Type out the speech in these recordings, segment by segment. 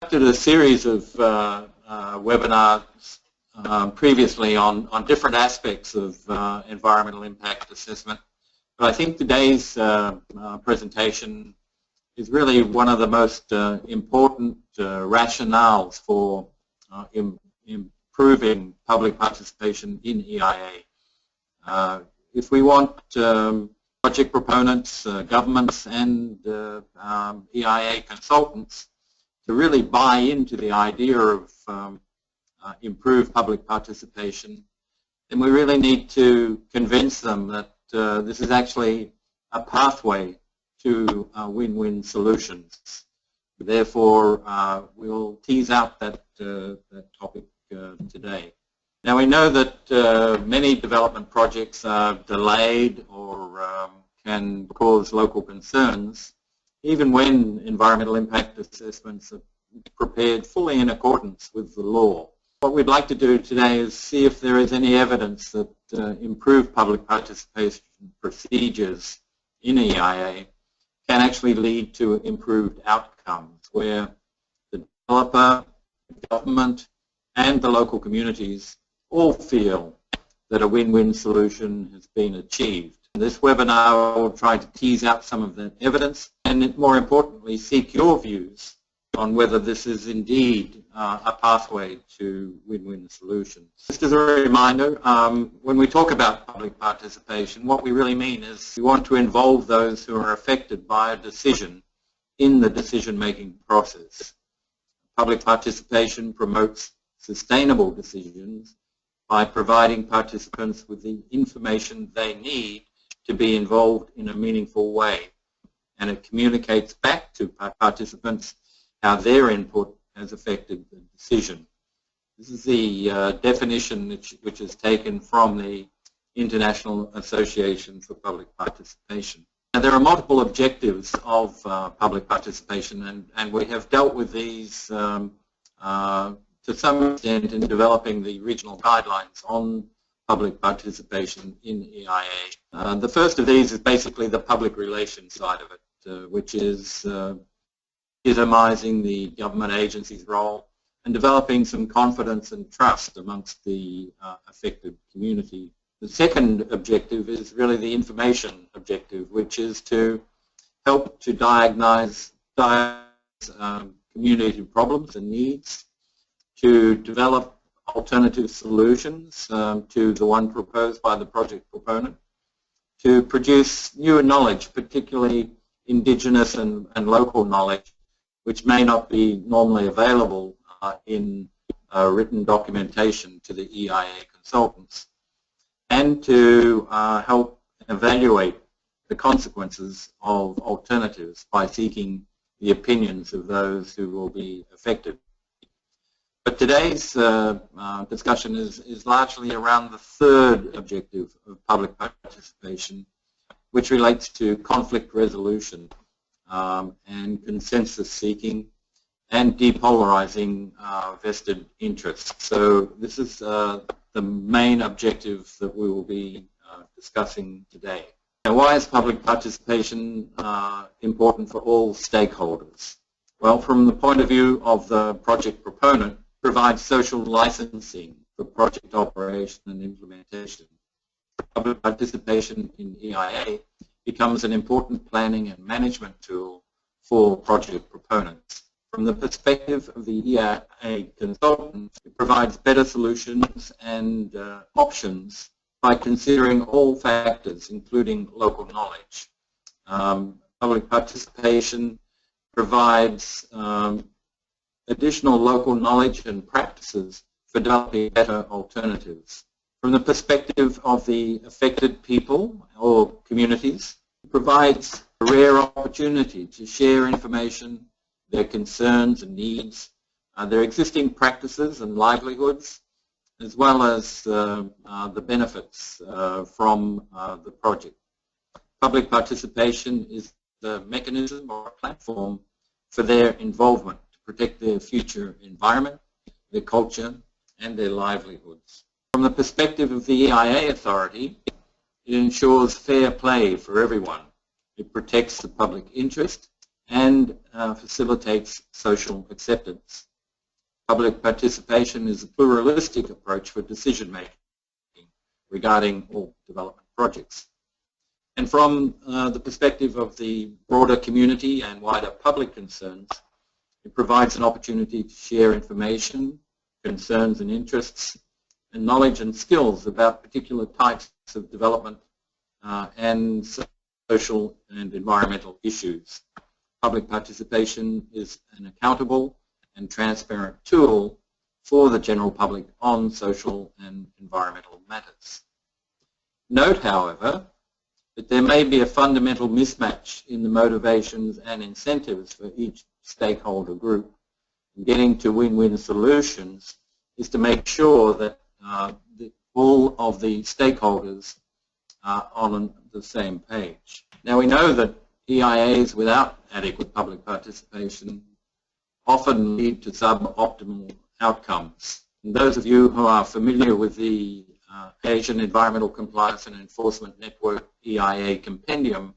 conducted a series of webinars previously on different aspects of environmental impact assessment. But I think today's presentation is really one of the most important rationales for improving public participation in EIA. If we want project proponents, governments, and EIA consultants to really buy into the idea of improved public participation, then we really need to convince them that this is actually a pathway to win-win solutions. Therefore, we'll tease out that topic today. Now, we know that many development projects are delayed or can cause local concerns, even when environmental impact assessments are prepared fully in accordance with the law. What we'd like to do today is see if there is any evidence that improved public participation procedures in EIA can actually lead to improved outcomes where the developer, the government, and the local communities all feel that a win-win solution has been achieved. In this webinar, will try to tease out some of that evidence and, more importantly, seek your views on whether this is indeed a pathway to win-win solutions. Just as a reminder, when we talk about public participation, what we really mean is we want to involve those who are affected by a decision in the decision-making process. Public participation promotes sustainable decisions by providing participants with the information they need to be involved in a meaningful way. And it communicates back to participants how their input has affected the decision. This is the definition which is taken from the International Association for Public Participation. Now, there are multiple objectives of public participation, and we have dealt with these to some extent in developing the regional guidelines on public participation in EIA. The first of these is basically the public relations side of it, which is legitimizing the government agency's role and developing some confidence and trust amongst the affected community. The second objective is really the information objective, which is to help to diagnose community problems and needs, to develop alternative solutions to the one proposed by the project proponent, to produce newer knowledge, particularly indigenous and local knowledge, which may not be normally available in written documentation to the EIA consultants, and to help evaluate the consequences of alternatives by seeking the opinions of those who will be affected. But today's discussion is largely around the third objective of public participation, which relates to conflict resolution and consensus seeking and depolarizing vested interests. So this is the main objective that we will be discussing today. Now, why is public participation important for all stakeholders? Well, from the point of view of the project proponent, provides social licensing for project operation and implementation. Public participation in EIA becomes an important planning and management tool for project proponents. From the perspective of the EIA consultant, it provides better solutions and options by considering all factors, including local knowledge. Public participation provides additional local knowledge and practices for developing better alternatives. From the perspective of the affected people or communities, it provides a rare opportunity to share information, their concerns and needs, their existing practices and livelihoods, as well as the benefits from the project. Public participation is the mechanism or platform for their involvement to protect their future environment, their culture, and their livelihoods. From the perspective of the EIA authority, it ensures fair play for everyone. It protects the public interest and facilitates social acceptance. Public participation is a pluralistic approach for decision making regarding all development projects. And from the perspective of the broader community and wider public concerns, it provides an opportunity to share information, concerns and interests, and knowledge and skills about particular types of development and social and environmental issues. Public participation is an accountable and transparent tool for the general public on social and environmental matters. Note, however, that there may be a fundamental mismatch in the motivations and incentives for each stakeholder group. Getting to win-win solutions is to make sure that all of the stakeholders are on the same page. Now we know that EIAs without adequate public participation often lead to suboptimal outcomes. And those of you who are familiar with the Asian Environmental Compliance and Enforcement Network EIA compendium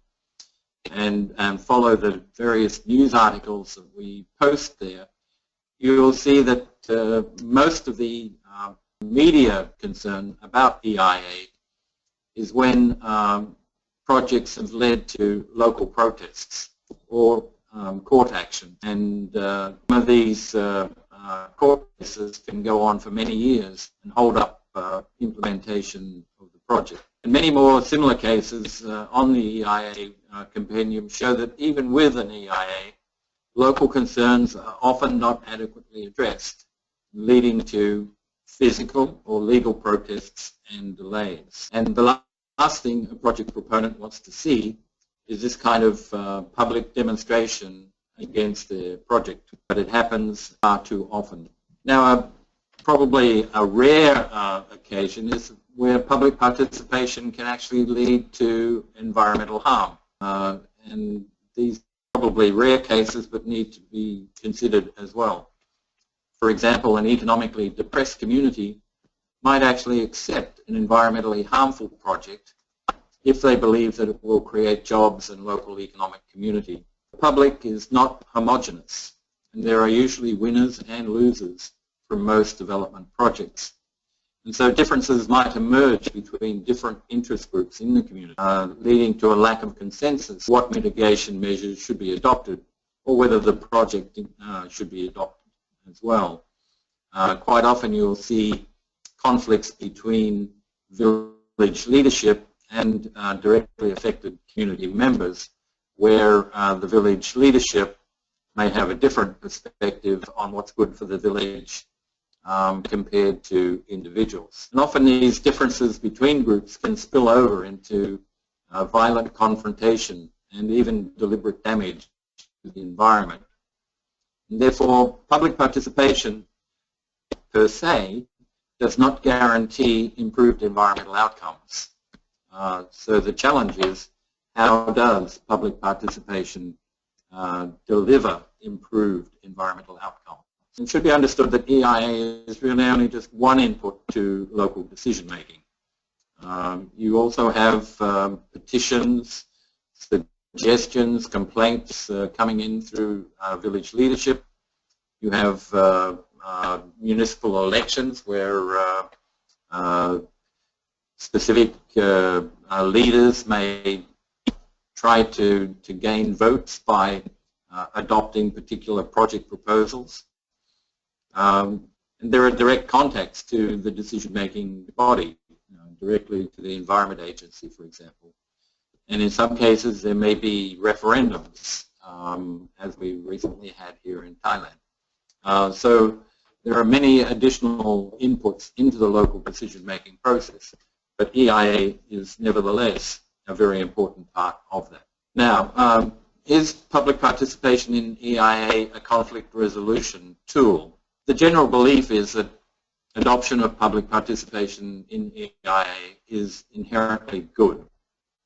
and follow the various news articles that we post there, you will see that most of the media concern about EIA is when projects have led to local protests or court action. And some of these court cases can go on for many years and hold up implementation of the project. And many more similar cases on the EIA compendium show that even with an EIA, local concerns are often not adequately addressed, leading to physical or legal protests and delays. And the last thing a project proponent wants to see is this kind of public demonstration against the project, but it happens far too often. Now, probably a rare occasion is where public participation can actually lead to environmental harm. And these are probably rare cases, but need to be considered as well. For example, an economically depressed community might actually accept an environmentally harmful project if they believe that it will create jobs and local economic community. The public is not homogeneous, and there are usually winners and losers from most development projects. And so differences might emerge between different interest groups in the community, leading to a lack of consensus what mitigation measures should be adopted or whether the project should be adopted as well. Quite often you'll see conflicts between village leadership and directly affected community members, where the village leadership may have a different perspective on what's good for the village compared to individuals. And often these differences between groups can spill over into violent confrontation and even deliberate damage to the environment. And therefore, public participation per se does not guarantee improved environmental outcomes. So the challenge is, how does public participation deliver improved environmental outcomes? It should be understood that EIA is really only just one input to local decision making. You also have petitions, suggestions, complaints coming in through village leadership. You have municipal elections where specific leaders may try to gain votes by adopting particular project proposals. And there are direct contacts to the decision-making body, directly to the Environment Agency, for example. And in some cases, there may be referendums, as we recently had here in Thailand. So there are many additional inputs into the local decision-making process, but EIA is nevertheless a very important part of that. Now, is public participation in EIA a conflict resolution tool? The general belief is that adoption of public participation in EIA is inherently good.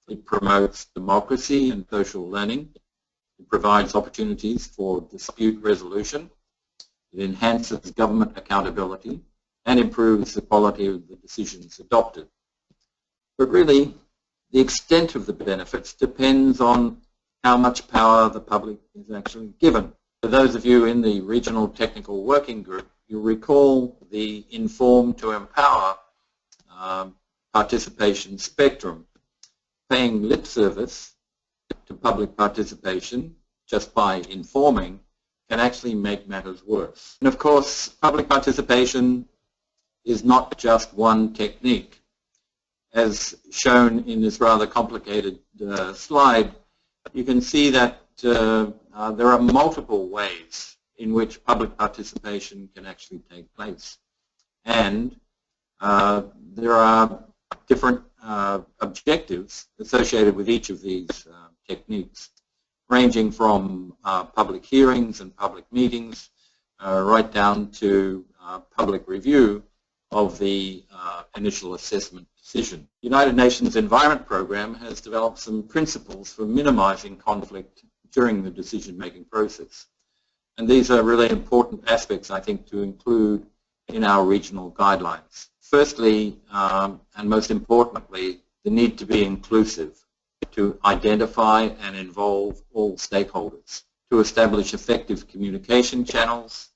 It promotes democracy and social learning. It provides opportunities for dispute resolution. It enhances government accountability and improves the quality of the decisions adopted. But really, the extent of the benefits depends on how much power the public is actually given. For those of you in the Regional Technical Working Group, you'll recall the Inform to Empower participation spectrum. Paying lip service to public participation just by informing can actually make matters worse. And of course, public participation is not just one technique. As shown in this rather complicated slide, you can see that there are multiple ways in which public participation can actually take place. And there are different objectives associated with each of these techniques, ranging from public hearings and public meetings right down to public review of the initial assessment decision. The United Nations Environment Program has developed some principles for minimizing conflict during the decision-making process. And these are really important aspects, I think, to include in our regional guidelines. Firstly, and most importantly, the need to be inclusive, to identify and involve all stakeholders, to establish effective communication channels,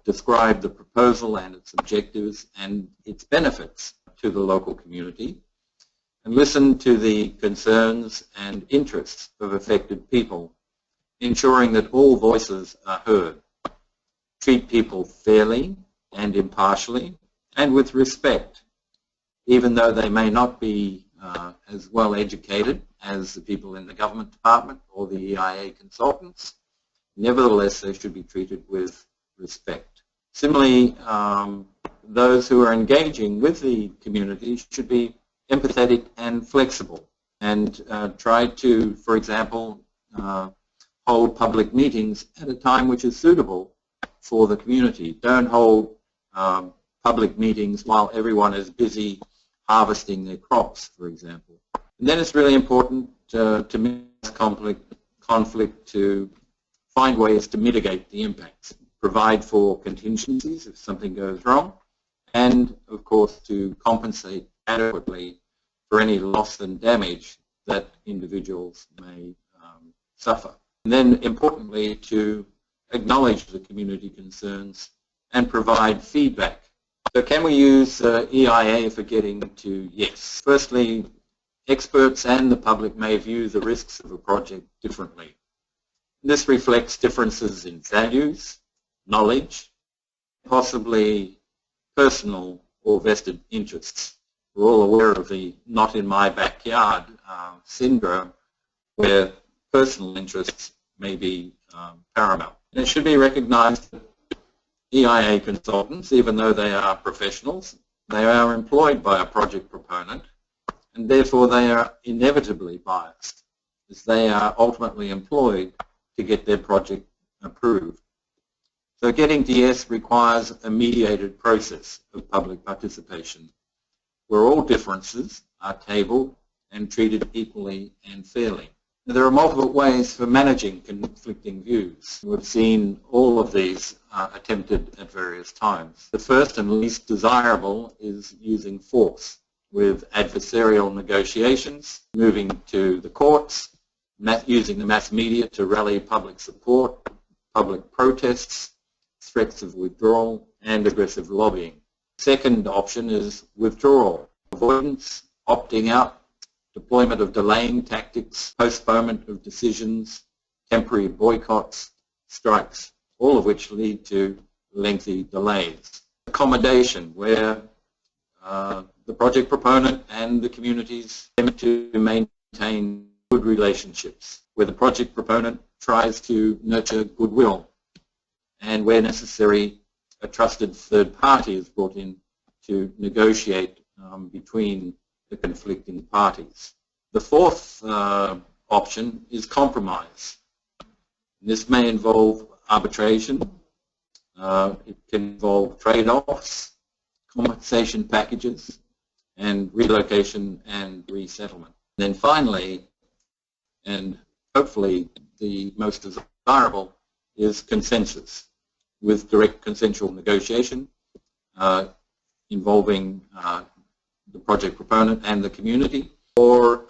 describe the proposal and its objectives and its benefits to the local community, and listen to the concerns and interests of affected people, ensuring that all voices are heard. Treat people fairly and impartially and with respect, even though they may not be as well educated as the people in the government department or the EIA consultants. Nevertheless, they should be treated with respect. Similarly, those who are engaging with the community should be empathetic and flexible and try to, for example, hold public meetings at a time which is suitable for the community. Don't hold public meetings while everyone is busy harvesting their crops, for example. And then it's really important to minimize conflict, to find ways to mitigate the impacts, provide for contingencies if something goes wrong, and of course to compensate adequately for any loss and damage that individuals may suffer. And then importantly, to acknowledge the community concerns and provide feedback. So can we use EIA for getting to yes? Firstly, experts and the public may view the risks of a project differently. This reflects differences in values, knowledge, possibly personal or vested interests. We're all aware of the not in my backyard syndrome, where personal interests may be paramount. And it should be recognized that EIA consultants, even though they are professionals, they are employed by a project proponent, and therefore they are inevitably biased, as they are ultimately employed to get their project approved. So getting to yes requires a mediated process of public participation, where all differences are tabled and treated equally and fairly. Now, there are multiple ways for managing conflicting views. We've seen all of these attempted at various times. The first and least desirable is using force, with adversarial negotiations, moving to the courts, using the mass media to rally public support, public protests, threats of withdrawal, and aggressive lobbying. Second option is withdrawal, avoidance, opting out, deployment of delaying tactics, postponement of decisions, temporary boycotts, strikes, all of which lead to lengthy delays. Accommodation, where the project proponent and the communities attempt to maintain good relationships, where the project proponent tries to nurture goodwill, and where necessary, a trusted third party is brought in to negotiate between the conflicting parties. The fourth option is compromise. This may involve arbitration. It can involve trade-offs, compensation packages, and relocation and resettlement. And then finally, and hopefully the most desirable, is consensus, with direct consensual negotiation involving the project proponent and the community, or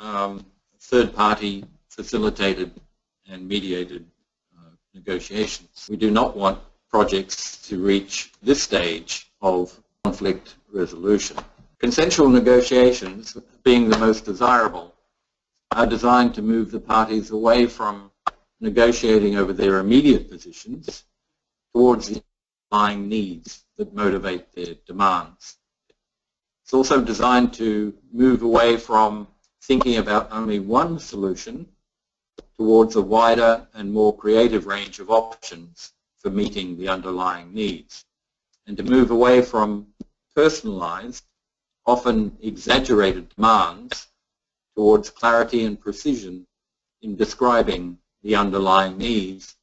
third-party facilitated and mediated negotiations. We do not want projects to reach this stage of conflict resolution. Consensual negotiations, being the most desirable, are designed to move the parties away from negotiating over their immediate positions towards the underlying needs that motivate their demands. It's also designed to move away from thinking about only one solution towards a wider and more creative range of options for meeting the underlying needs, and to move away from personalized, often exaggerated demands towards clarity and precision in describing the underlying needs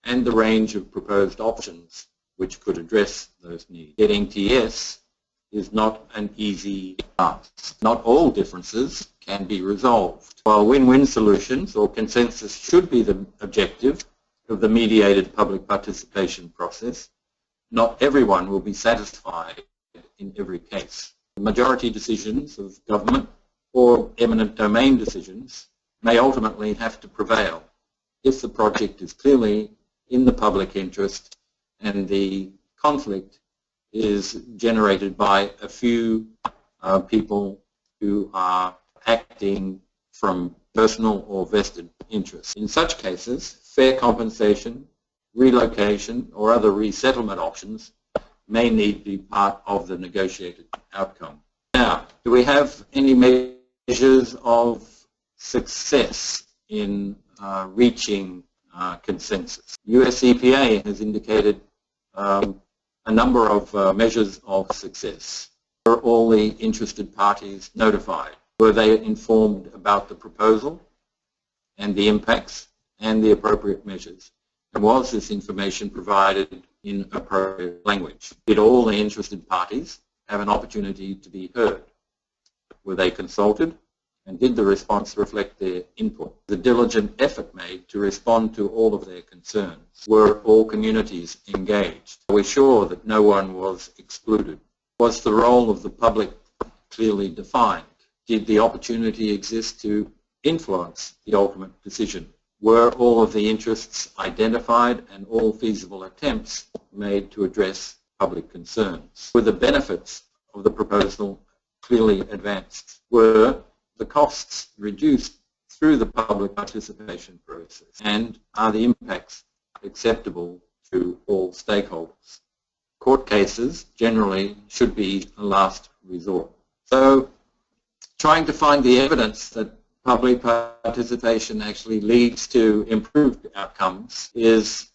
and the range of proposed options which could address those needs. Getting TS is not an easy task. Not all differences can be resolved. While win-win solutions or consensus should be the objective of the mediated public participation process, not everyone will be satisfied in every case. The majority decisions of government or eminent domain decisions may ultimately have to prevail if the project is clearly in the public interest and the conflict is generated by a few people who are acting from personal or vested interests. In such cases, fair compensation, relocation, or other resettlement options may need to be part of the negotiated outcome. Now, do we have any measures of success in reaching consensus? US EPA has indicated a number of measures of success. Were all the interested parties notified? Were they informed about the proposal and the impacts and the appropriate measures? And was this information provided in appropriate language? Did all the interested parties have an opportunity to be heard? Were they consulted? And did the response reflect their input? The diligent effort made to respond to all of their concerns. Were all communities engaged? Are we sure that no one was excluded? Was the role of the public clearly defined? Did the opportunity exist to influence the ultimate decision? Were all of the interests identified and all feasible attempts made to address public concerns? Were the benefits of the proposal clearly advanced? Were the costs reduced through the public participation process? And are the impacts acceptable to all stakeholders? Court cases generally should be a last resort. So trying to find the evidence that public participation actually leads to improved outcomes is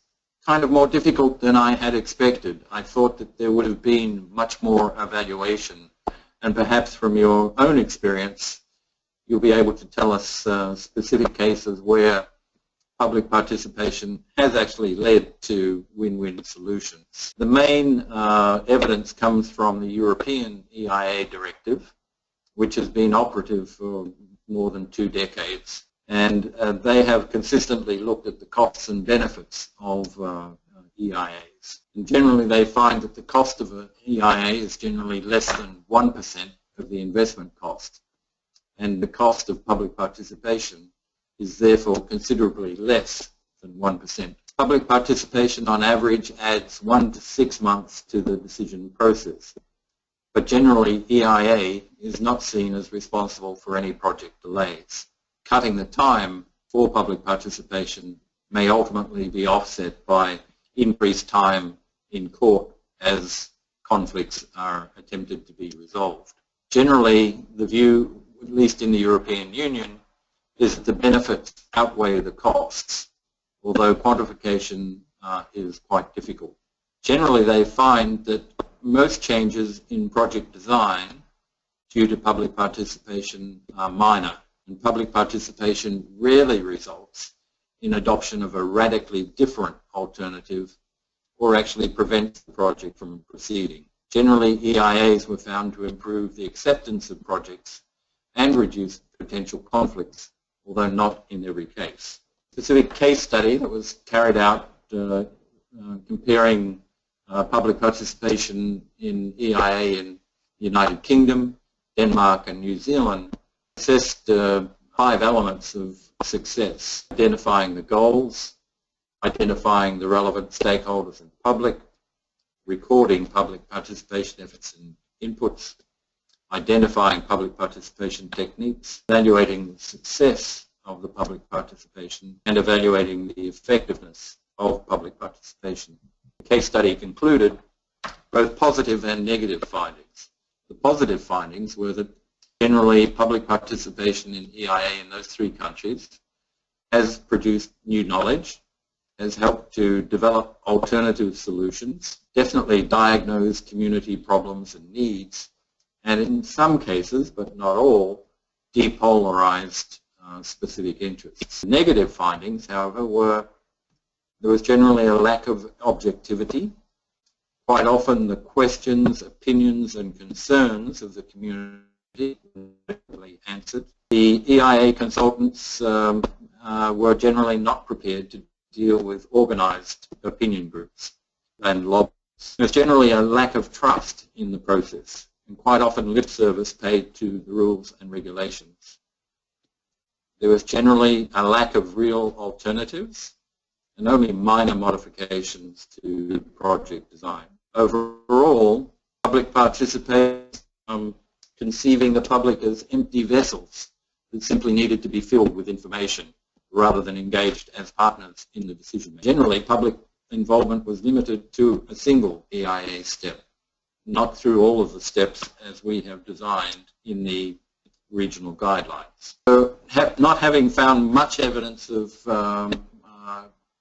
kind of more difficult than I had expected. I thought that there would have been much more evaluation, and perhaps from your own experience you'll be able to tell us specific cases where public participation has actually led to win-win solutions. The main evidence comes from the European EIA directive, which has been operative for more than 2 decades, and they have consistently looked at the costs and benefits of EIAs. And generally they find that the cost of an EIA is generally less than 1% of the investment cost, and the cost of public participation is therefore considerably less than 1%. Public participation on average adds 1 to 6 months to the decision process, but generally EIA is not seen as responsible for any project delays. Cutting the time for public participation may ultimately be offset by increased time in court as conflicts are attempted to be resolved. Generally, the view, at least in the European Union, is that the benefits outweigh the costs, although quantification is quite difficult. Generally, they find that most changes in project design due to public participation are minor, and public participation rarely results in adoption of a radically different alternative or actually prevents the project from proceeding. Generally, EIAs were found to improve the acceptance of projects and reduce potential conflicts, although not in every case. A specific case study that was carried out comparing public participation in EIA in the United Kingdom, Denmark and New Zealand assessed 5 elements of success: identifying the goals, identifying the relevant stakeholders and public, recording public participation efforts and inputs, identifying public participation techniques, evaluating the success of the public participation, and evaluating the effectiveness of public participation. The case study concluded both positive and negative findings. The positive findings were that generally public participation in EIA in those 3 countries has produced new knowledge, has helped to develop alternative solutions, definitely diagnose community problems and needs, and in some cases, but not all, depolarized specific interests. Negative findings, however, were there was generally a lack of objectivity. Quite often the questions, opinions and concerns of the community were answered. The EIA consultants were generally not prepared to deal with organized opinion groups and lobbyists. There's generally a lack of trust in the process, and quite often lip service paid to the rules and regulations. There was generally a lack of real alternatives and only minor modifications to project design. Overall, public participation, conceiving the public as empty vessels that simply needed to be filled with information rather than engaged as partners in the decision making. Generally, public involvement was limited to a single EIA step, not through all of the steps as we have designed in the regional guidelines. So not having found much evidence of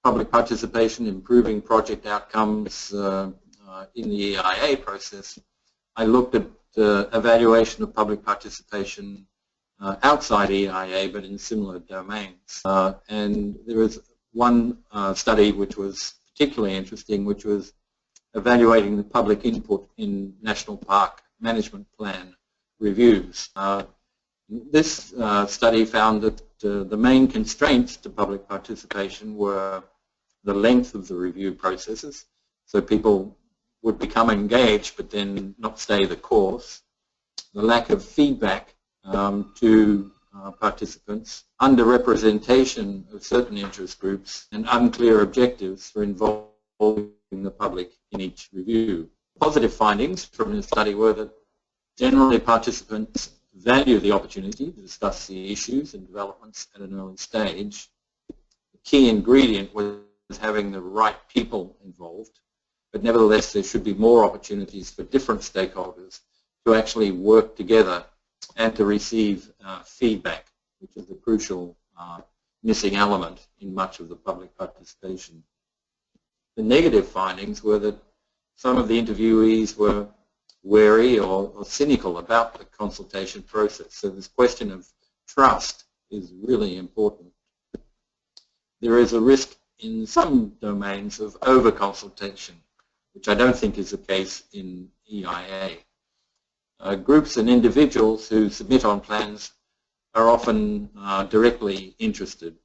public participation improving project outcomes in the EIA process, I looked at evaluation of public participation outside EIA but in similar domains. And there was one study which was particularly interesting, which was evaluating the public input in national park management plan reviews. This study found that the main constraints to public participation were the length of the review processes, so people would become engaged but then not stay the course, the lack of feedback to participants, underrepresentation of certain interest groups, and unclear objectives for involving the public in each review. Positive findings from the study were that generally participants value the opportunity to discuss the issues and developments at an early stage. The key ingredient was having the right people involved, but nevertheless there should be more opportunities for different stakeholders to actually work together and to receive feedback, which is a crucial missing element in much of the public participation. The negative findings were that some of the interviewees were wary or cynical about the consultation process. So this question of trust is really important. There is a risk in some domains of over-consultation, which I don't think is the case in EIA. Groups and individuals who submit on plans are often directly interested.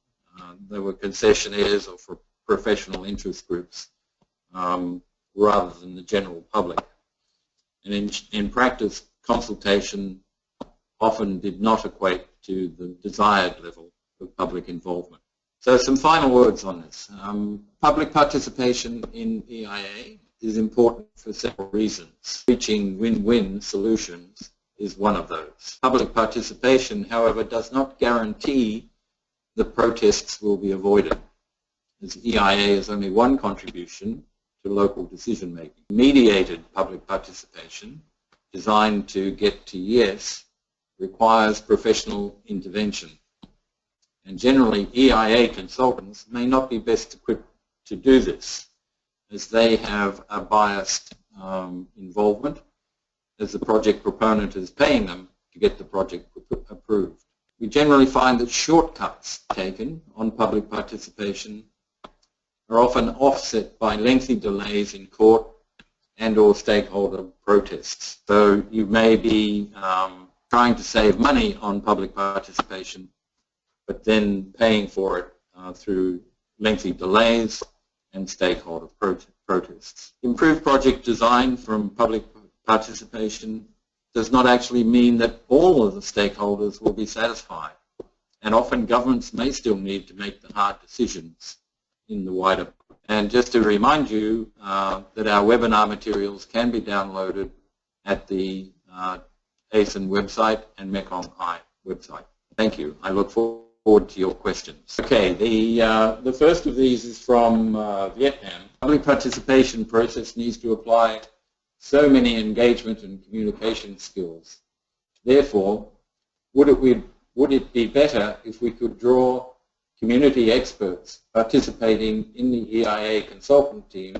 They were concessionaires or for professional interest groups rather than the general public. And in practice, consultation often did not equate to the desired level of public involvement. So some final words on this. Public participation in EIA is important for several reasons. Reaching win-win solutions is one of those. Public participation, however, does not guarantee that protests will be avoided, as EIA is only one contribution to local decision making. Mediated public participation, designed to get to yes, requires professional intervention. And generally, EIA consultants may not be best equipped to do this, as they have a biased involvement, as the project proponent is paying them to get the project approved. We generally find that shortcuts taken on public participation are often offset by lengthy delays in court and or stakeholder protests. So you may be trying to save money on public participation, but then paying for it through lengthy delays and stakeholder protests. Improved project design from public participation does not actually mean that all of the stakeholders will be satisfied. and often governments may still need to make the hard decisions in the wider. And just to remind you that our webinar materials can be downloaded at the AECEN website and Mekong website. Thank you. I look forward to your questions. Okay, the first of these is from Vietnam. Public participation process needs to apply so many engagement and communication skills. Therefore, would it be better if we could draw community experts participating in the EIA consultant team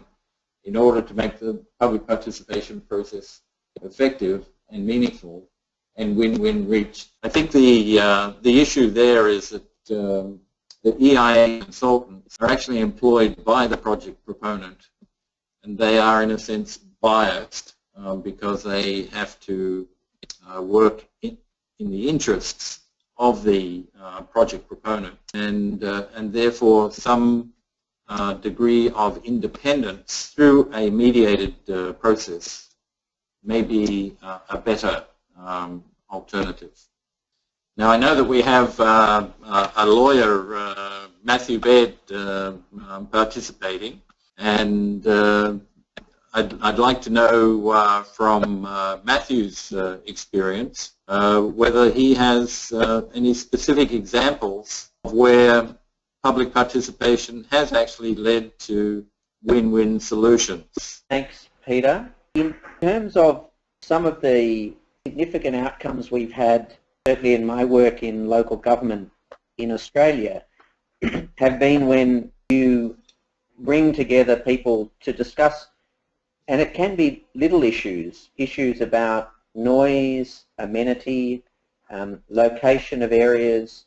in order to make the public participation process effective and meaningful and win-win reached? I think the issue there is that the EIA consultants are actually employed by the project proponent, and they are in a sense biased because they have to work in the interests of the project proponent, and therefore some degree of independence through a mediated process may be a better alternative. Now I know that we have a lawyer, Matthew Baird, participating, and I'd like to know from Matthew's experience whether he has any specific examples of where public participation has actually led to win-win solutions. Thanks, Peter. In terms of some of the significant outcomes we've had, certainly in my work in local government in Australia, have been when you bring together people to discuss, and it can be little issues about noise, amenity, location of areas,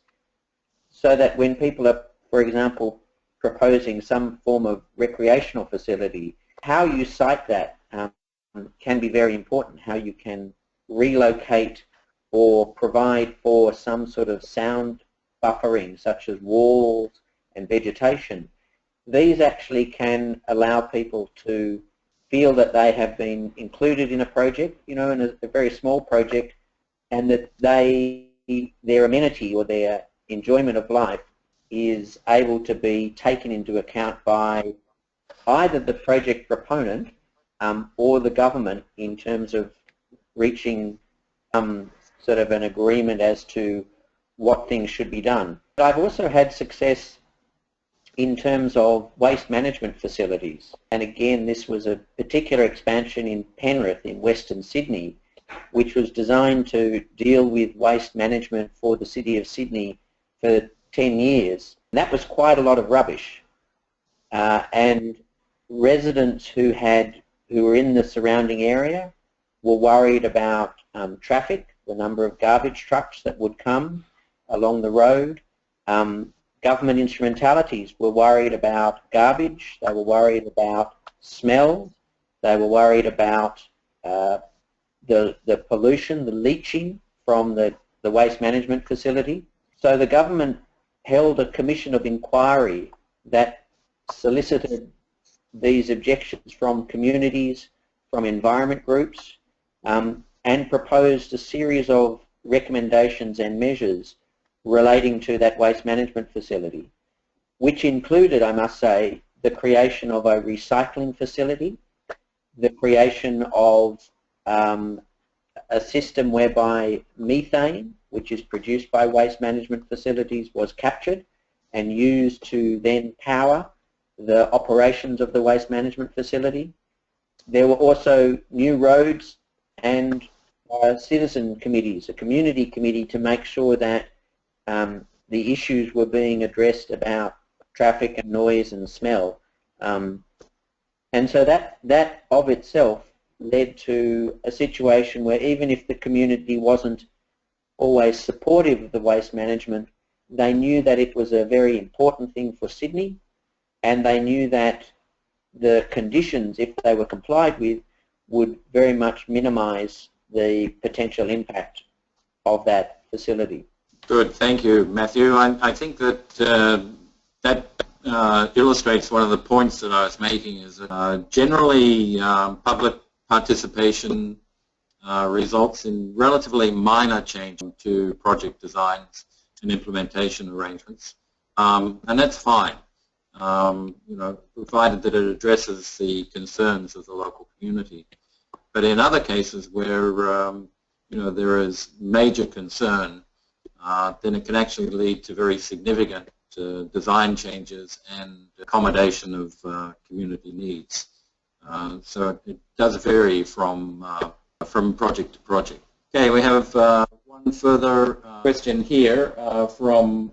so that when people are, for example, proposing some form of recreational facility, how you site that can be very important. How you can relocate or provide for some sort of sound buffering, such as walls and vegetation. These actually can allow people to feel that they have been included in a project, in a very small project, and that their amenity or their enjoyment of life is able to be taken into account by either the project proponent or the government in terms of reaching sort of an agreement as to what things should be done. But I've also had success in terms of waste management facilities. And again, this was a particular expansion in Penrith in Western Sydney, which was designed to deal with waste management for the City of Sydney for 10 years. And that was quite a lot of rubbish. And residents who were in the surrounding area were worried about traffic, the number of garbage trucks that would come along the road. Government instrumentalities were worried about garbage, they were worried about smells, they were worried about the pollution, the leaching from the waste management facility. So the government held a commission of inquiry that solicited these objections from communities, from environment groups, and proposed a series of recommendations and measures relating to that waste management facility, which included, I must say, the creation of a recycling facility, the creation of a system whereby methane, which is produced by waste management facilities, was captured and used to then power the operations of the waste management facility. There were also new roads and citizen committees, a community committee to make sure that the issues were being addressed about traffic and noise and smell. And so that of itself led to a situation where even if the community wasn't always supportive of the waste management, they knew that it was a very important thing for Sydney, and they knew that the conditions, if they were complied with, would very much minimise the potential impact of that facility. Good, thank you, Matthew. I think that that illustrates one of the points that I was making, is that generally public participation results in relatively minor change to project designs, and implementation arrangements, and that's fine. Provided that it addresses the concerns of the local community. But in other cases where there is major concern, then it can actually lead to very significant design changes and accommodation of community needs. So it does vary from project to project. Okay, we have one further question here from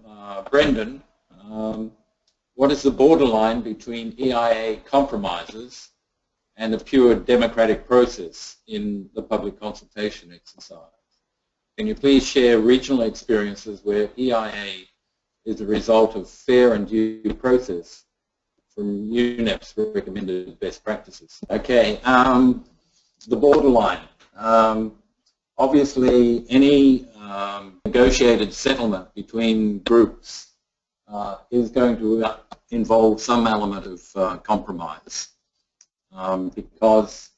Brendan. What is the borderline between EIA compromises and a pure democratic process in the public consultation exercise? Can you please share regional experiences where EIA is a result of fair and due process from UNEP's recommended best practices? Okay, the borderline. Obviously, any negotiated settlement between groups is going to involve some element of compromise because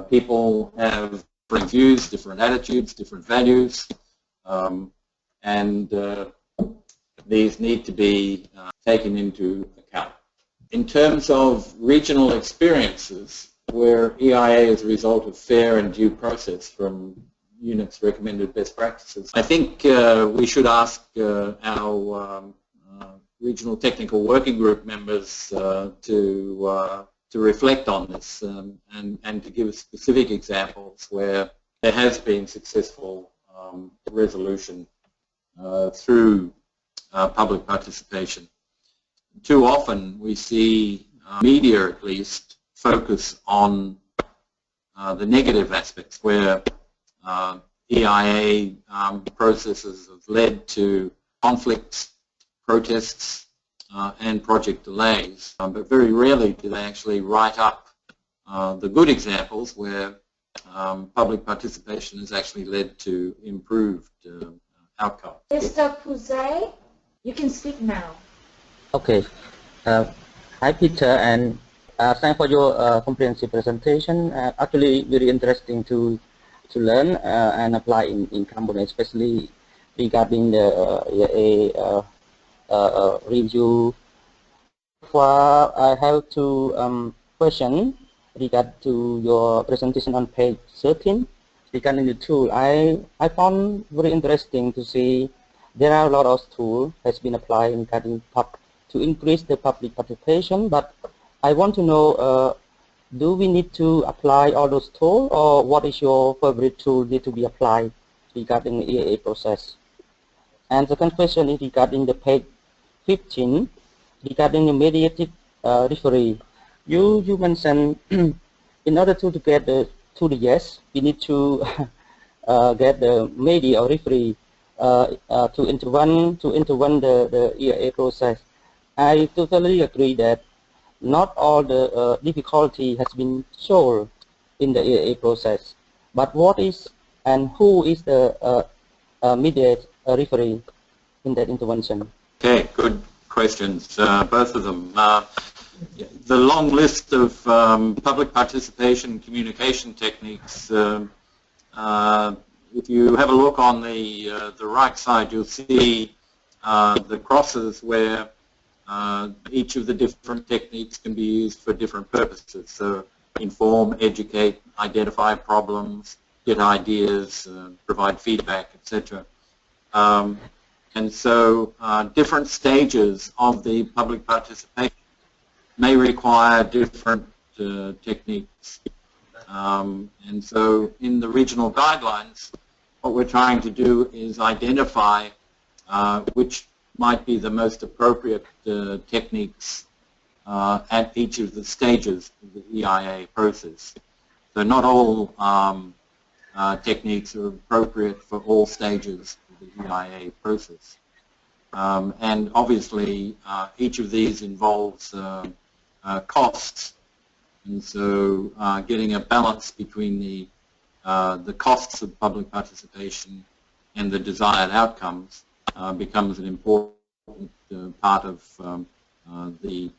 people have different views, different attitudes, different values, and these need to be taken into account. In terms of regional experiences where EIA is a result of fair and due process from UNEP's recommended best practices, I think we should ask our regional technical working group members to reflect on this and to give specific examples where there has been successful resolution through public participation. Too often we see media, at least, focus on the negative aspects where EIA processes have led to conflicts, protests, and project delays, but very rarely do they actually write up the good examples where public participation has actually led to improved outcomes. Mr. Puzay, you can speak now. Okay. Hi, Peter, and thanks for your comprehensive presentation. Actually, very interesting to learn and apply in Cambodia, especially regarding the EIA review. I have two questions regarding to your presentation on page 13 regarding the tool. I found very interesting to see there are a lot of tools has been applied regarding to increase the public participation, but I want to know, do we need to apply all those tools, or what is your favorite tool need to be applied regarding the EIA process? And second question is regarding the page 15, regarding the mediated referee. You mentioned in order to get the yes, we need to get the media or referee to intervene the EIA process. I totally agree that not all the difficulty has been solved in the EIA process, but what is and who is the mediated referee in that intervention? Okay, good questions, both of them. The long list of public participation communication techniques, if you have a look on the right side, you'll see the crosses where each of the different techniques can be used for different purposes. So inform, educate, identify problems, get ideas, provide feedback, etc. And so different stages of the public participation may require different techniques. And so in the regional guidelines, what we're trying to do is identify which might be the most appropriate techniques at each of the stages of the EIA process. So not all techniques are appropriate for all stages of the EIA process. And obviously each of these involves costs, and so getting a balance between the costs of public participation and the desired outcomes becomes an important part of the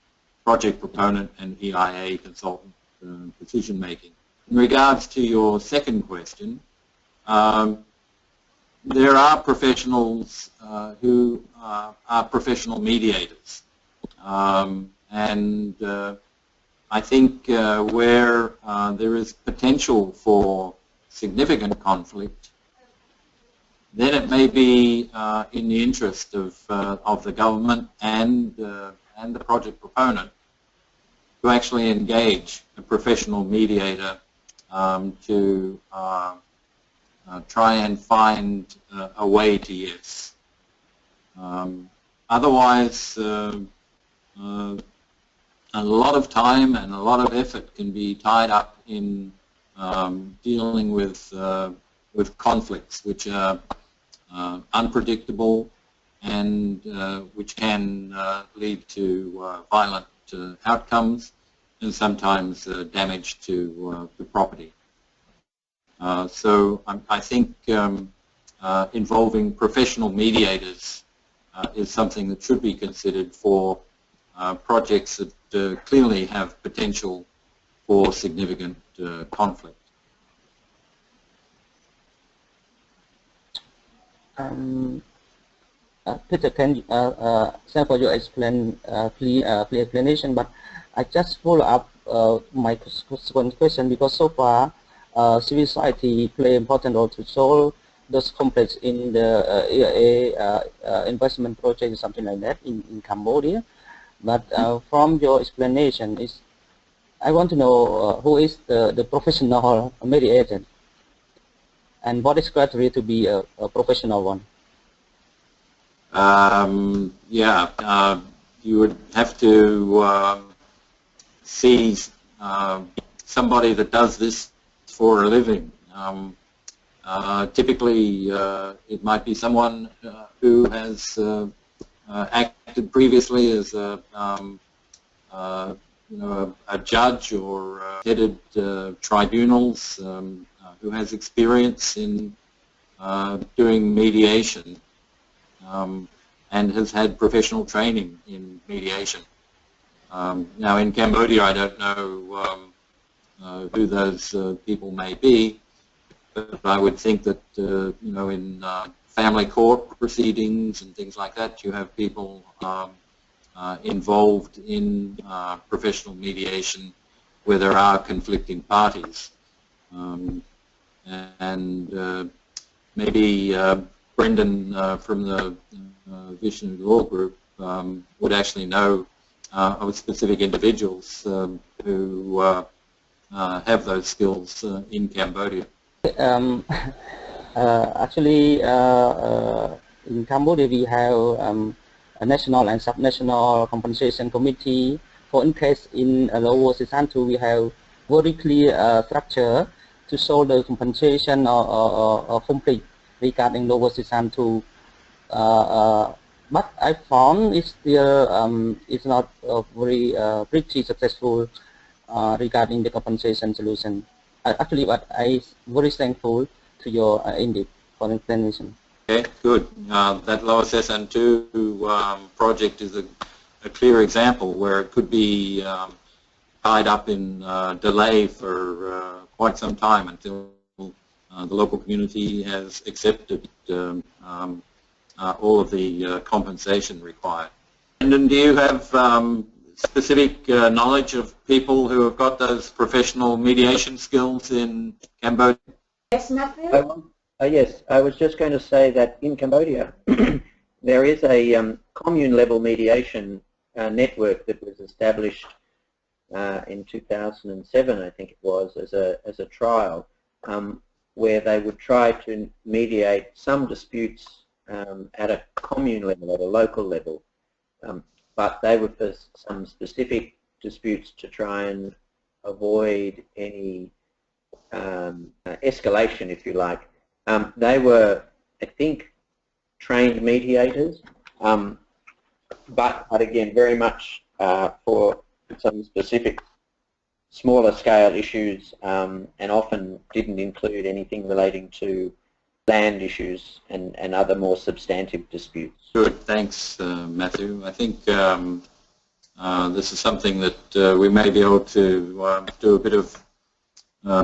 project proponent and EIA consultant decision making. In regards to your second question, there are professionals who are professional mediators, and I think where there is potential for significant conflict, then it may be in the interest of the government and the project proponent to actually engage a professional mediator to try and find a way to yes. Otherwise, a lot of time and a lot of effort can be tied up in dealing with conflicts which are unpredictable and which can lead to violent outcomes and sometimes damage to property. So I think involving professional mediators is something that should be considered for projects that clearly have potential for significant conflict. Peter, can you, thank for your clear explanation, but I just follow up my one question, because so far civil society play important role to solve those conflicts in the EIA investment project, something like that in Cambodia. But from your explanation, I want to know who is the professional mediator and what is criteria to be a professional one. Yeah, you would have to see somebody that does this for a living. Typically, it might be someone who has acted previously as a judge or headed tribunals, who has experience in doing mediation and has had professional training in mediation. Now in Cambodia, I don't know who those people may be, but I would think that in family court proceedings and things like that, you have people involved in professional mediation where there are conflicting parties. And maybe Brendan from the Vishnu Law Group would actually know of specific individuals who have those skills in Cambodia. Actually, in Cambodia we have a national and subnational compensation committee. For in case in Lower Sisantu, we have very clear structure to solve the compensation or conflict regarding Lower Sisantu. But I found it's still it's not very pretty successful regarding the compensation solution. Actually, but I very thankful to your in-depth for explanation. Okay, good. That Lower Sisantu project is a clear example where it could be tied up in delay for quite some time until the local community has accepted all of the compensation required. And do you have specific knowledge of people who have got those professional mediation skills in Cambodia? Yes, Matthew? Yes, I was just going to say that in Cambodia there is a commune-level mediation network that was established in 2007, I think it was, as a trial, where they would try to mediate some disputes at a commune level, at a local level, but they were for some specific disputes to try and avoid any escalation, if you like. They were, I think, trained mediators, but again, very much for some specific smaller scale issues, and often didn't include anything relating to land issues and other more substantive disputes. Good, thanks Matthew. I think this is something that we may be able to do a bit of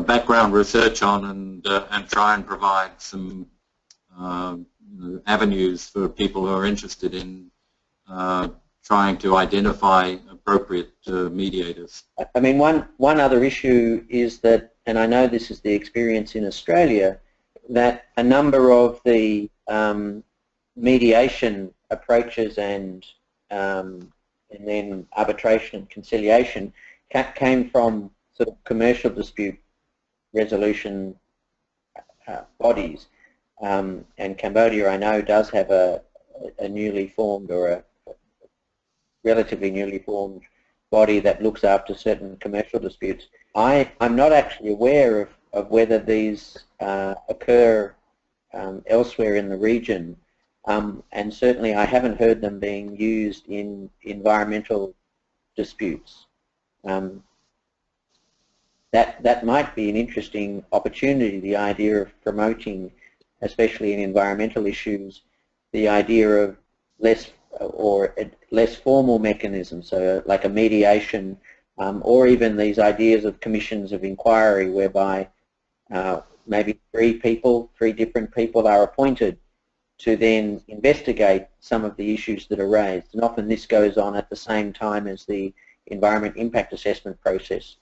background research on and try and provide some avenues for people who are interested in trying to identify appropriate mediators. I mean, one other issue is that, and I know this is the experience in Australia, that a number of the mediation approaches and then arbitration and conciliation came from sort of commercial dispute resolution bodies. And Cambodia, I know, does have a newly formed or a relatively newly formed body that looks after certain commercial disputes. I'm not actually aware of whether these occur elsewhere in the region, and certainly I haven't heard them being used in environmental disputes. That might be an interesting opportunity, the idea of promoting, especially in environmental issues, the idea of less formal mechanisms, so like a mediation, or even these ideas of commissions of inquiry whereby maybe three different people are appointed to then investigate some of the issues that are raised. And often this goes on at the same time as the environment impact assessment process,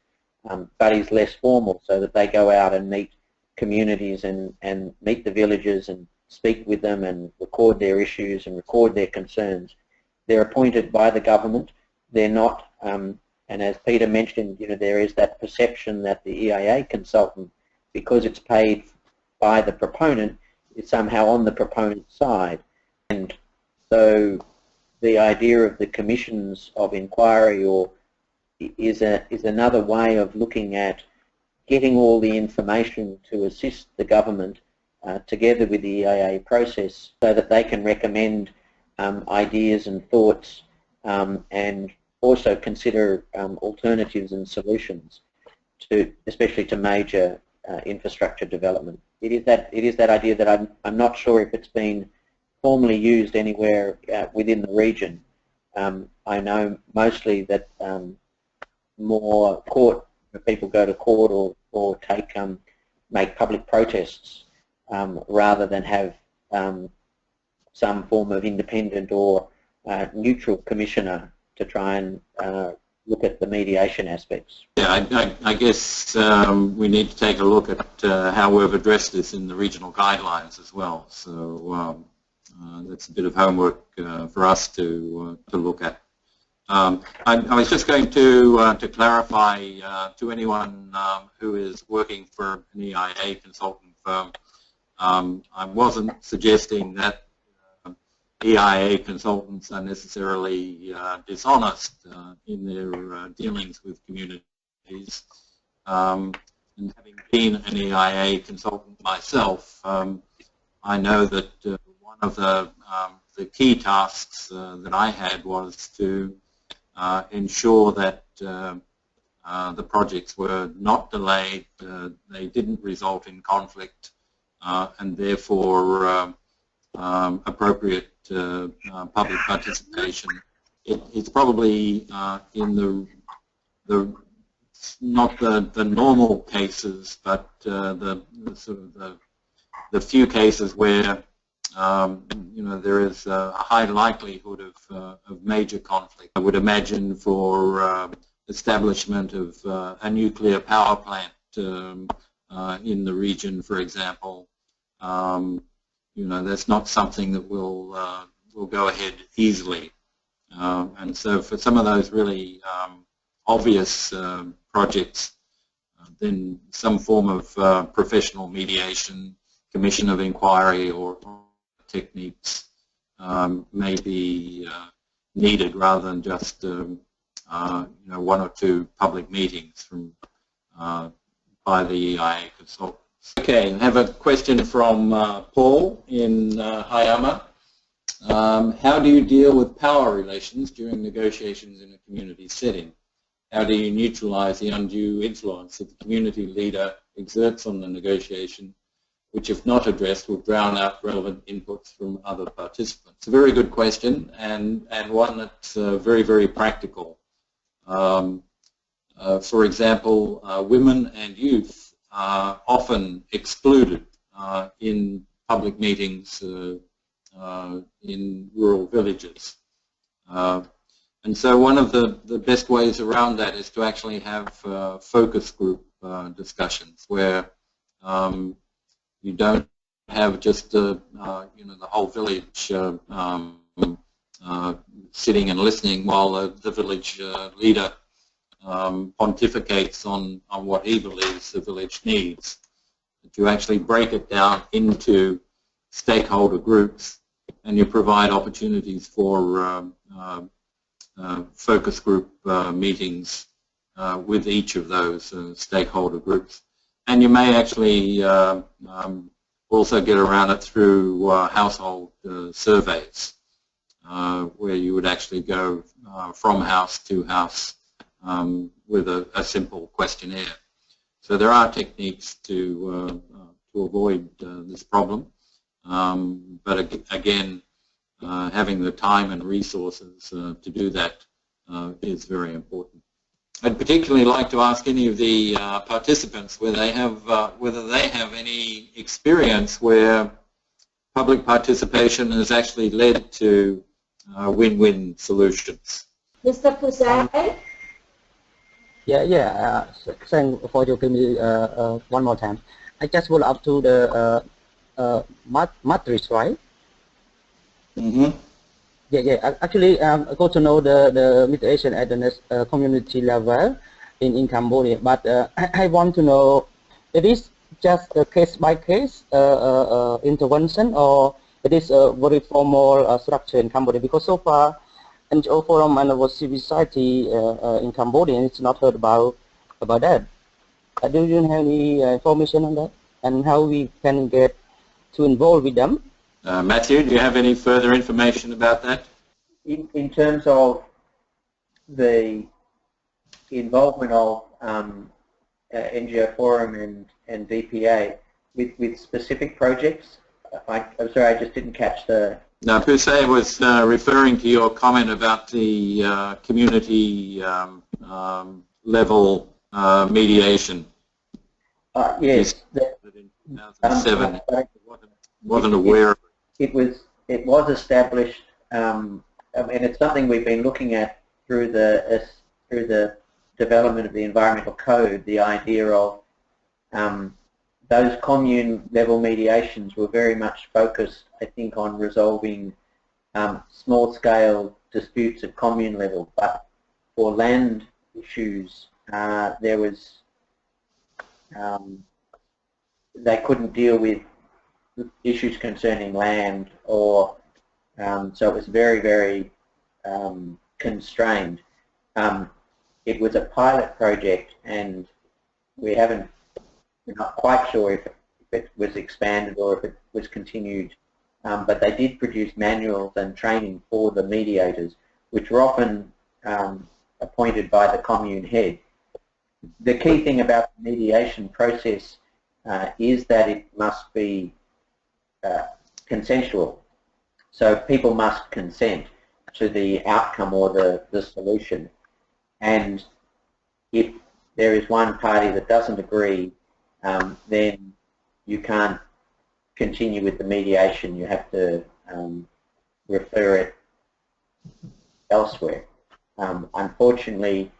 but is less formal, so that they go out and meet communities and meet the villagers and speak with them and record their issues and record their concerns. They're appointed by the government. They're not, and as Peter mentioned, there is that perception that the EIA consultant, because it's paid by the proponent, is somehow on the proponent's side. And so the idea of the commissions of inquiry is another way of looking at getting all the information to assist the government together with the EIA process, so that they can recommend ideas and thoughts and also consider alternatives and solutions especially to major infrastructure development. It is that idea that I'm not sure if it's been formally used anywhere within the region. I know mostly that more people go to court or make public protests rather than have some form of independent or neutral commissioner to try and look at the mediation aspects. Yeah, I guess we need to take a look at how we've addressed this in the regional guidelines as well. So that's a bit of homework for us to look at. I was just going to clarify to anyone who is working for an EIA consultant firm, I wasn't suggesting that EIA consultants are necessarily dishonest in their dealings with communities. And having been an EIA consultant myself, I know that one of the key tasks that I had was to ensure that the projects were not delayed, they didn't result in conflict, and therefore appropriate public participation. It's probably in not the normal cases, but the few cases where there is a high likelihood of major conflict. I would imagine for establishment of a nuclear power plant in the region, for example, that's not something that will go ahead easily. And so for some of those really obvious projects, then some form of professional mediation, commission of inquiry, or techniques may be needed rather than just one or two public meetings from by the EIA consultants. Okay, I have a question from Paul in Hayama. How do you deal with power relations during negotiations in a community setting? How do you neutralize the undue influence that the community leader exerts on the negotiation, which if not addressed will drown out relevant inputs from other participants? It's a very good question, and one that's very, very practical. For example, women and youth are often excluded in public meetings in rural villages. And so one of the best ways around that is to actually have focus group discussions where you don't have just the whole village sitting and listening while the village leader pontificates on what he believes the village needs. But you actually break it down into stakeholder groups and you provide opportunities for focus group meetings with each of those stakeholder groups. And you may actually also get around it through household surveys, where you would actually go from house to house with a simple questionnaire. So there are techniques to avoid this problem, but again, having the time and resources to do that is very important. I'd particularly like to ask any of the participants whether they have any experience where public participation has actually led to win-win solutions. Mr. Pusai? Thanks for your giving me one more time. I just follow up to the matrix, right? Mm-hmm. Actually, I got to know the mediation at the community level in Cambodia, but I want to know, it is just a case-by-case intervention, or it is a very formal structure in Cambodia? Because so far, NGO Forum and civil society in Cambodia, it's not heard about that. Do you have any information on that, and how we can get to involve with them? Matthew, do you have any further information about that? In terms of the involvement of NGO Forum and DPA with specific projects, I'm sorry, I just didn't catch the... No, Pusay was referring to your comment about the community level mediation. Yes. In 2007, wasn't aware of it. It was established, and it's something we've been looking at through the development of the environmental code. The idea of those commune level mediations were very much focused, I think, on resolving small scale disputes at commune level, but for land issues there was they couldn't deal with issues concerning land, or so it was very, very constrained. It was a pilot project, and we're not quite sure if it was expanded or if it was continued, but they did produce manuals and training for the mediators, which were often appointed by the commune head. The key thing about the mediation process is that it must be consensual. So people must consent to the outcome or the solution. And if there is one party that doesn't agree, then you can't continue with the mediation. You have to refer it elsewhere. Unfortunately,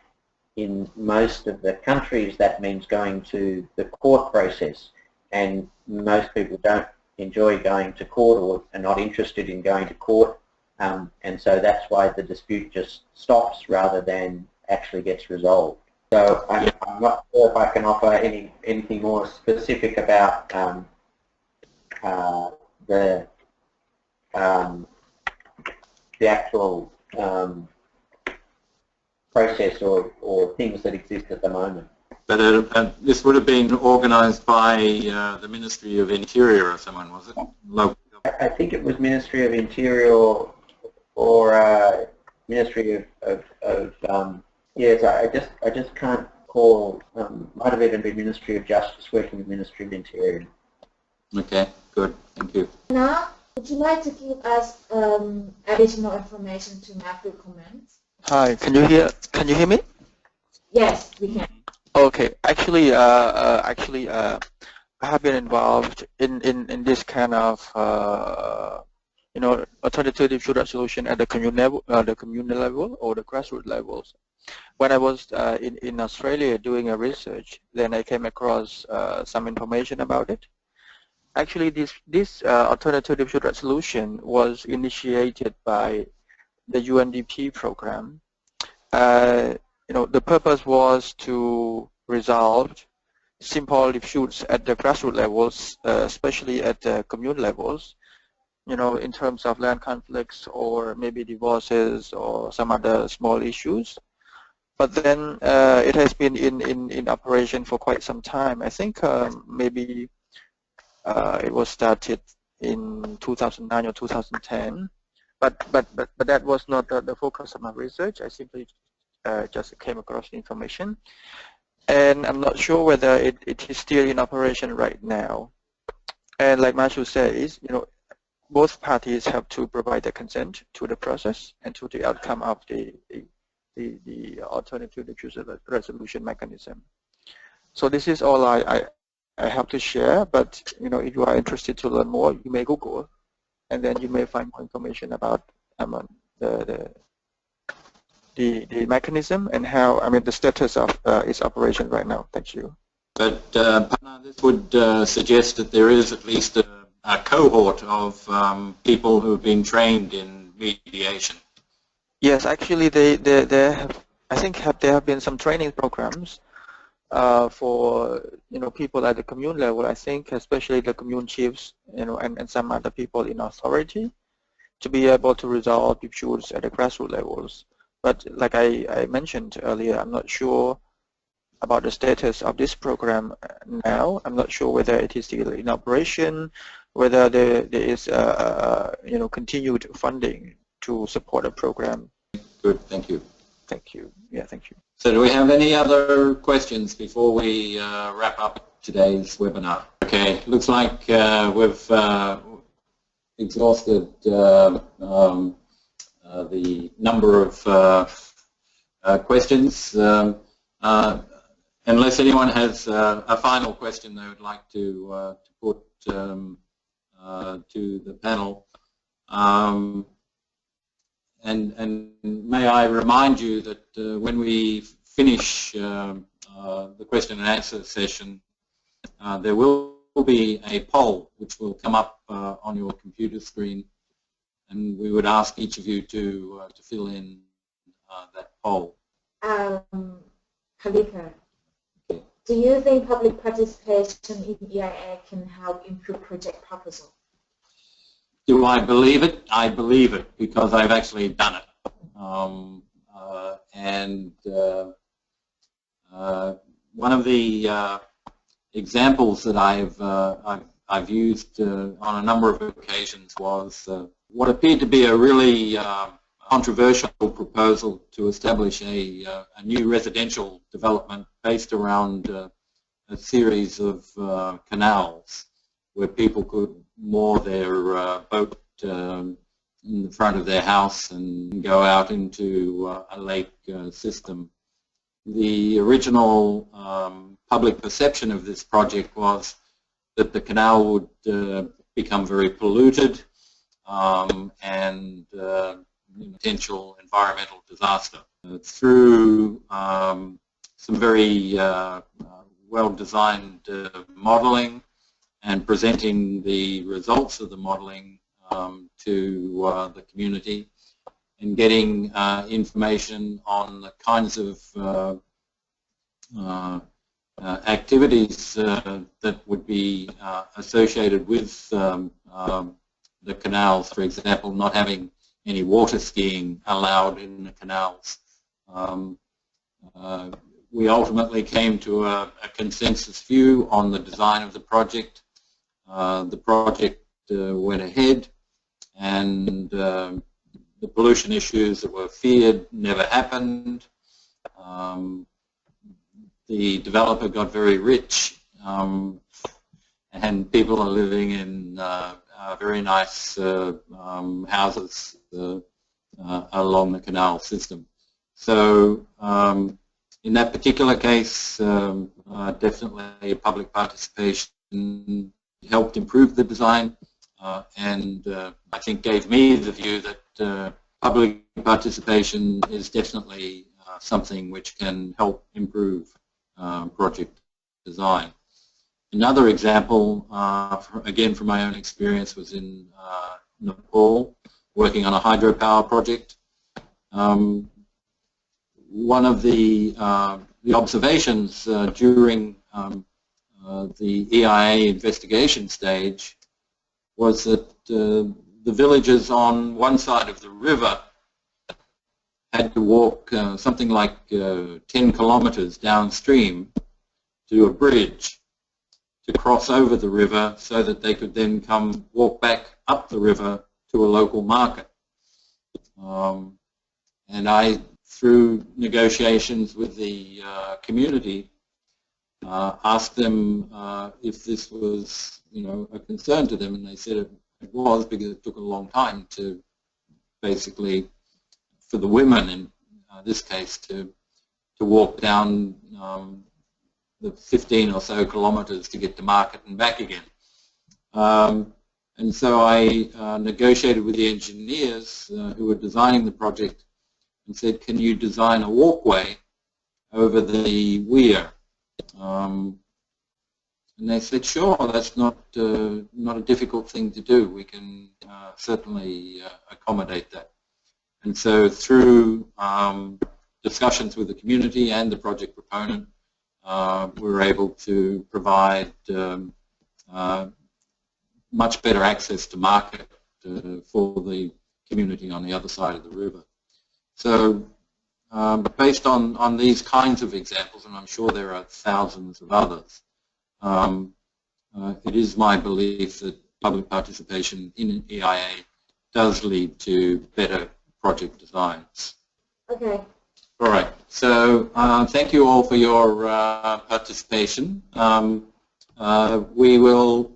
in most of the countries, that means going to the court process, and most people don't enjoy going to court or are not interested in going to court, and so that's why the dispute just stops rather than actually gets resolved. So I'm not sure if I can offer anything more specific about the actual process or things that exist at the moment. But this would have been organised by the Ministry of Interior or someone, was it? Local. I think it was Ministry of Interior or Ministry of yes, I just can't call. Might have even been Ministry of Justice working with Ministry of Interior. Okay, good, thank you. Now, would you like to give us additional information to Matthew's comments? Hi, can you hear me? Yes, we can. Okay, actually, have been involved in this kind of alternative dispute resolution at the community level or the grassroots levels. When I was in Australia doing a research, then I came across some information about it. Actually, this alternative dispute resolution was initiated by the UNDP program. The purpose was to resolve simple disputes at the grassroots levels, especially at the community levels, in terms of land conflicts or maybe divorces or some other small issues. But then it has been in operation for quite some time. I think maybe it was started in 2009 or 2010. But that was not the focus of my research. I simply just came across the information. And I'm not sure whether it is still in operation right now. And like Mashu says, both parties have to provide their consent to the process and to the outcome of the alternative dispute resolution mechanism. So this is all I have to share, but if you are interested to learn more, you may Google, and then you may find more information about the mechanism and how, the status of its operation right now. Thank you. But Pana, this would suggest that there is at least a cohort of people who have been trained in mediation. Yes, actually, I think there have been some training programs for people at the commune level. I think especially the commune chiefs, and some other people in authority, to be able to resolve disputes at the grassroots levels. But like I mentioned earlier, I'm not sure about the status of this program now. I'm not sure whether it is still in operation, whether there is continued funding to support the program. Good, thank you. Thank you. Yeah, thank you. So do we have any other questions before we wrap up today's webinar? Okay, looks like we've exhausted the number of questions. Unless anyone has a final question they would like to put to the panel. And may I remind you that when we finish the question and answer session, there will be a poll which will come up on your computer screen, and we would ask each of you to fill in that poll. Kalika, do you think public participation in EIA can help improve project proposal? Do I believe it? I believe it because I've actually done it. One of the examples that I've used on a number of occasions was what appeared to be a really controversial proposal to establish a new residential development based around a series of canals where people could moor their boat in the front of their house and go out into a lake system. The original public perception of this project was that the canal would become very polluted and potential environmental disaster. Through some very well-designed modeling and presenting the results of the modeling to the community and getting information on the kinds of activities that would be associated with the canals, for example, not having any water skiing allowed in the canals. We ultimately came to a consensus view on the design of the project. The project went ahead, and the pollution issues that were feared never happened. The developer got very rich, and people are living in very nice houses along the canal system. So in that particular case, definitely public participation helped improve the design and I think gave me the view that public participation is definitely something which can help improve project design. Another example, again from my own experience, was in Nepal, working on a hydropower project. One of the observations during the EIA investigation stage was that the villages on one side of the river had to walk something like 10 kilometers downstream to a bridge to cross over the river so that they could then come walk back up the river to a local market. And I, through negotiations with the community, asked them if this was, a concern to them, and they said it was, because it took a long time to basically, for the women in this case, to walk down the 15 or so kilometers to get to market and back again. And so I negotiated with the engineers who were designing the project and said, can you design a walkway over the weir? And they said, sure, that's not a difficult thing to do. We can certainly accommodate that. And so through discussions with the community and the project proponent, we were able to provide much better access to market for the community on the other side of the river. So based on these kinds of examples, and I'm sure there are thousands of others, it is my belief that public participation in EIA does lead to better project designs. Okay. All right. So thank you all for your participation. We will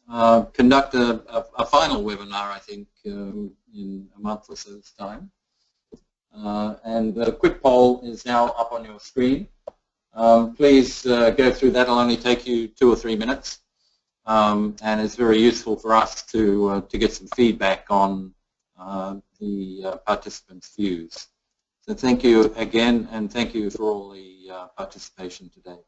conduct a final webinar, I think, in a month or so's time. And the quick poll is now up on your screen. Please go through that. It'll only take you 2 or 3 minutes, and it's very useful for us to get some feedback on the participants' views. So thank you again, and thank you for all the participation today.